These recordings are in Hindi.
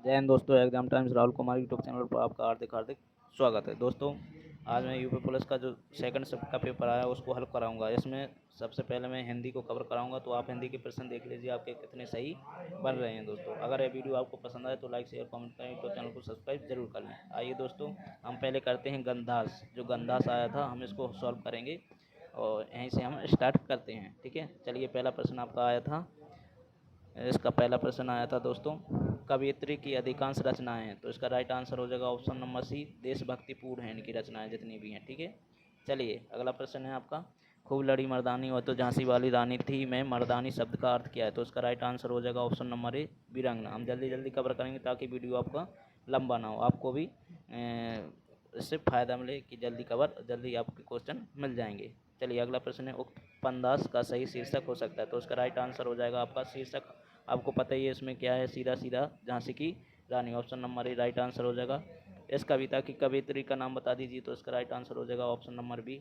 जय हिंद दोस्तों। Exam times Rahul Kumar YouTube channel पर आपका हार्दिक हार्दिक स्वागत है। दोस्तों आज मैं यूपी पुलिस का जो सेकंड शिफ्ट का पेपर आया उसको हल कराऊंगा। इसमें सबसे पहले मैं हिंदी को कवर कराऊंगा, तो आप हिंदी के प्रश्न देख लीजिए आपके कितने सही बन रहे हैं। दोस्तों अगर ये वीडियो आपको पसंद आए तो लाइक शेयर कमेंट करें, तो चैनल को सब्सक्राइब जरूर कर लें। आइए दोस्तों, हम पहले करते हैं गंधास। जो गंधास आया था हम इसको सॉल्व करेंगे और यहीं से हम स्टार्ट करते हैं। ठीक है, चलिए पहला प्रश्न आपका आया था। इसका पहला प्रश्न आया था दोस्तों, कवियत्री की अधिकांश रचनाएं हैं, तो इसका राइट आंसर हो जाएगा ऑप्शन नंबर सी, देशभक्तिपूर्ण है इनकी रचनाएं जितनी भी हैं। ठीक है, चलिए अगला प्रश्न है आपका, खूब लड़ी मर्दानी और तो झांसी वाली रानी थी मैं, मर्दानी शब्द का अर्थ क्या है? तो इसका राइट आंसर हो जाएगा ऑप्शन नंबर ए, वीरांगना। हम जल्दी जल्दी कवर करेंगे ताकि वीडियो आपका लंबा ना हो, आपको भी इससे फ़ायदा मिले कि जल्दी आपके क्वेश्चन मिल जाएंगे। चलिए अगला प्रश्न है, उक्त पंदास का सही शीर्षक हो सकता है? तो इसका राइट आंसर हो जाएगा आपका शीर्षक, आपको पता ही है इसमें क्या है, सीधा सीधा झांसी की रानी। Option number A right answer हो जाएगा। इस कविता की कवियत्री का नाम बता दीजिए? तो इसका राइट आंसर हो जाएगा option number B,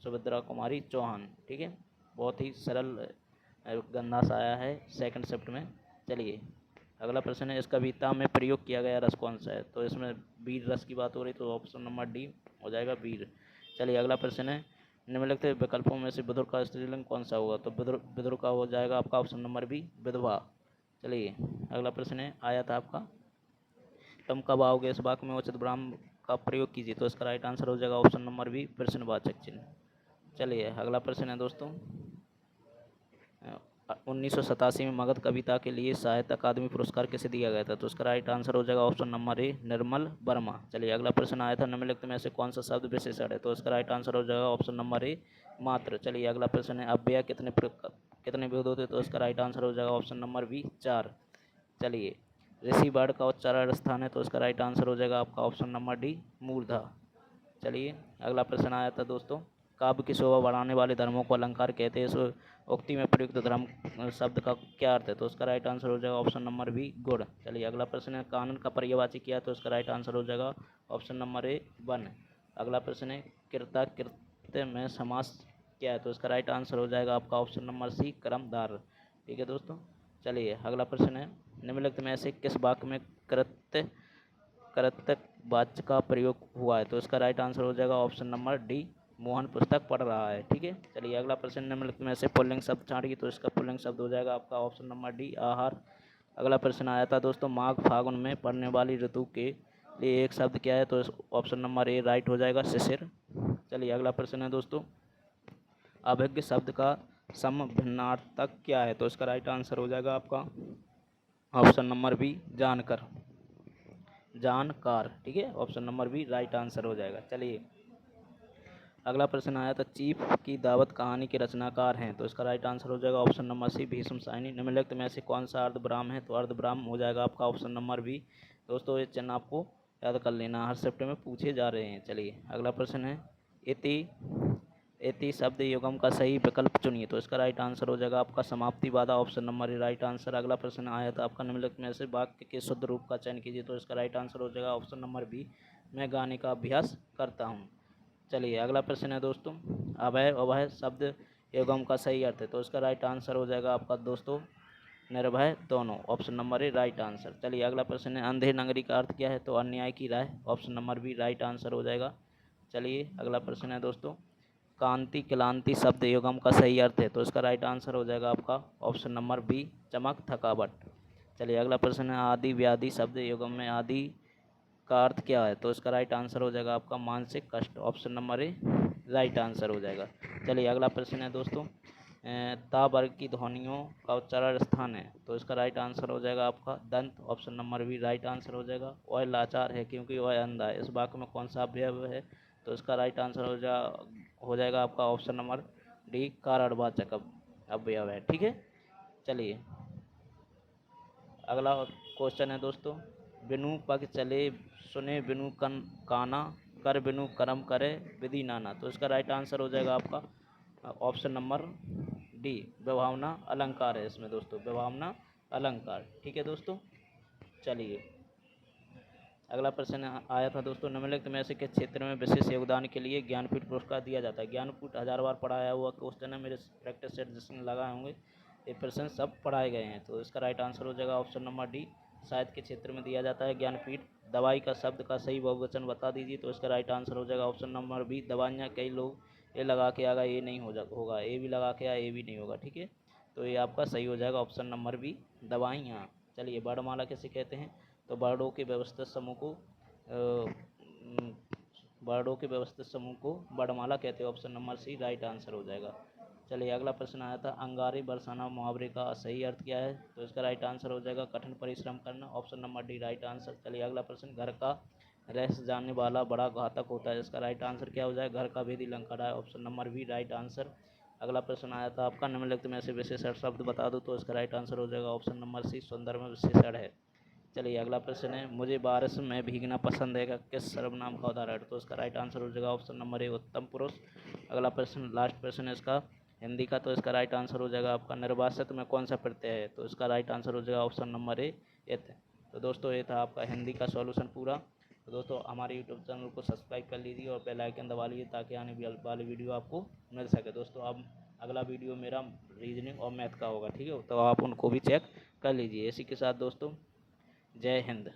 Subhadra Kumari Chauhan. ठीक है, बहुत ही सरल गंधास आया है सेकंड शिफ्ट में। चलिए अगला प्रश्न है, इस कविता में प्रयोग किया गया रस कौन सा है? तो इसमें वीर रस की बात हो रही, तो ऑप्शन नंबर डी हो जाएगा वीर। चलिए अगला प्रश्न है, निम्नलिखित विकल्पों में से विदुर का स्त्रीलिंग कौन सा होगा? तो विदुर का हो जाएगा आपका ऑप्शन नंबर बी, विधवा। चलिए अगला प्रश्न है, आया था आपका, तुम कब आओगे इस वाक्य में उचित विराम का प्रयोग कीजिए? तो इसका राइट आंसर हो जाएगा ऑप्शन नंबर बी, प्रश्नवाचक चिन्ह। चलिए अगला प्रश्न है दोस्तों, 1987 में मगध कविता के लिए साहित्य अकादमी पुरस्कार किसे दिया गया था? तो उसका राइट आंसर हो जाएगा ऑप्शन नंबर ए, निर्मल वर्मा। चलिए अगला प्रश्न आया था, निम्नलिखित में से कौन सा शब्द विशेषण है? तो इसका राइट आंसर हो जाएगा ऑप्शन नंबर ए, मात्र। चलिए अगला प्रश्न है, अव्यय कितने विध होते? तो इसका राइट आंसर हो जाएगा ऑप्शन नंबर बी, 4। चलिए ऋषि वर्ड का उच्चारण स्थान है, तो इसका राइट आंसर हो जाएगा आपका ऑप्शन नंबर डी, मूर्धा। चलिए अगला प्रश्न आया था दोस्तों, काव्य की शोभा बढ़ाने वाले धर्मों को अलंकार कहते हैं, इस उक्ति में प्रयुक्त धर्म शब्द का क्या अर्थ है? तो उसका राइट आंसर हो जाएगा ऑप्शन नंबर बी, गुण। चलिए अगला प्रश्न है, कानून का पर्यायवाची क्या है? तो इसका राइट आंसर हो जाएगा ऑप्शन नंबर ए, वन। अगला प्रश्न है, कृता कृत्य में समास क्या है? तो इसका राइट आंसर हो जाएगा आपका ऑप्शन नंबर सी, कर्मधार। ठीक है दोस्तों, चलिए अगला प्रश्न है, निम्नलिखित में से किस वाक्य में कृत्य कर्तक वाच्य का प्रयोग हुआ है? तो इसका राइट आंसर हो जाएगा ऑप्शन नंबर डी, मोहन पुस्तक पढ़ रहा है। ठीक है, चलिए अगला प्रश्न, निम्नलिखित में से पुल्लिंग शब्द छांटिए? तो इसका पुल्लिंग शब्द हो जाएगा आपका ऑप्शन नंबर डी, आहार। अगला प्रश्न आया था दोस्तों, माघ फागुन में पड़ने वाली ऋतु के लिए एक शब्द क्या है? तो ऑप्शन नंबर ए राइट हो जाएगा, शिशिर। चलिए अगला प्रश्न है दोस्तों, अभिज्ञ शब्द का समभिन्नार्थक क्या है? तो इसका राइट आंसर हो जाएगा आपका ऑप्शन नंबर बी, जानकर, जानकार। ठीक है, option number B right answer हो जाएगा। चलिए अगला प्रश्न आया था, चीफ की दावत कहानी के रचनाकार हैं? तो इसका राइट आंसर हो जाएगा option number C, Bhisham Sahni. निम्नलिखित में से कौन सा अर्धब्राह्म है? तो अर्धब्राह्म हो जाएगा आपका ऑप्शन नंबर बी। दोस्तों ये चिन्ह आपको याद कर लेना, हर शिफ्ट में पूछे जा रहे हैं। चलिए अगला प्रश्न है, इति इति शब्द युगम का सही विकल्प चुनिए? तो इसका राइट आंसर हो जाएगा आपका समाप्ति बाधा, option number A right answer. अगला प्रश्न आया था आपका, निम्नलिखित में से वाक्य के शुद्ध रूप का चयन कीजिए? तो इसका राइट आंसर हो जाएगा ऑप्शन नंबर बी, मैं गाने का अभ्यास करता हूँ। चलिए अगला प्रश्न है दोस्तों, अभय अभय शब्द युगम का सही अर्थ है? तो इसका राइट आंसर हो जाएगा आपका दोस्तों, निर्भय दोनों, option number A right answer. चलिए अगला प्रश्न है, अंधे नंगरी का अर्थ क्या है? तो अन्याय की राय, option number B right answer हो जाएगा। चलिए अगला प्रश्न है दोस्तों, कांति क्लांति शब्द युगम का सही अर्थ है? तो इसका राइट आंसर हो जाएगा आपका ऑप्शन नंबर बी, चमक थकावट। चलिए अगला प्रश्न है, आदि व्याधि शब्द युगम में आदि का अर्थ क्या है? तो इसका राइट आंसर हो जाएगा आपका मानसिक कष्ट, option number A right answer हो जाएगा। चलिए अगला प्रश्न है दोस्तों, ता वर्ग की ध्वनियों का उच्चारण स्थान है? तो इसका राइट आंसर हो जाएगा आपका दंत, option number B right answer हो जाएगा। वह लाचार है क्योंकि वह अंधा है, इस वाक्य में कौन सा अवयव है? तो इसका राइट आंसर हो जाएगा आपका ऑप्शन नंबर डी, कारणवाचक अवयव है। ठीक है, चलिए अगला क्वेश्चन है दोस्तों, बिनु पग चले सुने बिनु कन काना, कर बिनु कर्म करे विधि नाना। तो इसका राइट आंसर हो जाएगा आपका ऑप्शन नंबर डी, विभावना अलंकार है इसमें दोस्तों, विभावना अलंकार। ठीक है दोस्तों, चलिए अगला प्रश्न आया था दोस्तों, निम्नलिखित में से किस क्षेत्र में विशेष योगदान के लिए ज्ञानपीठ पुरस्कार दिया जाता है? ज्ञानपीठ 1000 बार पढ़ाया हुआ क्वेश्चन है, मेरे प्रैक्टिस सेट जिसमें लगाए होंगे ये प्रश्न सब पढ़ाए गए हैं। तो इसका राइट आंसर हो जाएगा ऑप्शन नंबर डी, साहित्य के क्षेत्र में दिया जाता है। ज्ञानपीठ। दवाई का शब्द का सही बहुवचन बता दीजिए, तो इसका राइट आंसर हो जाएगा ऑप्शन नंबर बी दवाइयाँ। कई लोग ए लगा के आएगा, ए नहीं होगा, ए भी लगा के आया, ए भी नहीं होगा, ठीक है। तो ये आपका सही हो जाएगा ऑप्शन नंबर बी दवाइयाँ। चलिए, वर्णमाला कैसे कहते हैं, तो वर्णों के व्यवस्थित समूह को वर्णों के व्यवस्थित समूह को वर्णमाला कहते हैं। Option number C right answer हो जाएगा। चलिए, अगला प्रश्न आया था, अंगारे बरसाना मुहावरे का सही अर्थ क्या है, तो इसका राइट आंसर हो जाएगा कठिन परिश्रम करना। Option number D right answer. चलिए, अगला प्रश्न, घर का रहस्य जानने वाला बड़ा घातक होता है, इसका राइट आंसर क्या हो जाएगा, घर का भेदी लंका है। Option number B right answer. अगला प्रश्न आया था आपका, निम्नलिखित में से विशेषण शब्द बता दो, तो इसका राइट आंसर हो जाएगा ऑप्शन नंबर सी सुंदर में विशेषण है। चलिए, अगला प्रश्न है, मुझे बारिश में भीगना पसंद है का किस सर्वनाम का उदाहरण, तो इसका राइट आंसर हो जाएगा ऑप्शन नंबर ए उत्तम पुरुष। अगला प्रश्न, लास्ट प्रश्न है इसका हिंदी का, तो इसका राइट आंसर हो जाएगा आपका निर्वासित में कौन सा प्रत्यय है, तो इसका राइट आंसर हो जाएगा ऑप्शन नंबर ए इत। तो दोस्तों, ये था आपका हिंदी का सॉल्यूशन पूरा। तो दोस्तों, हमारे यूट्यूब चैनल को सब्सक्राइब कर लीजिए और बेल आइकन दबा लीजिए, ताकि आने वाली वीडियो आपको मिल सके। दोस्तों, अब अगला वीडियो मेरा रीजनिंग और मैथ का होगा, ठीक है, तो आप उनको भी चेक कर लीजिए। इसी के साथ दोस्तों, जय हिंद।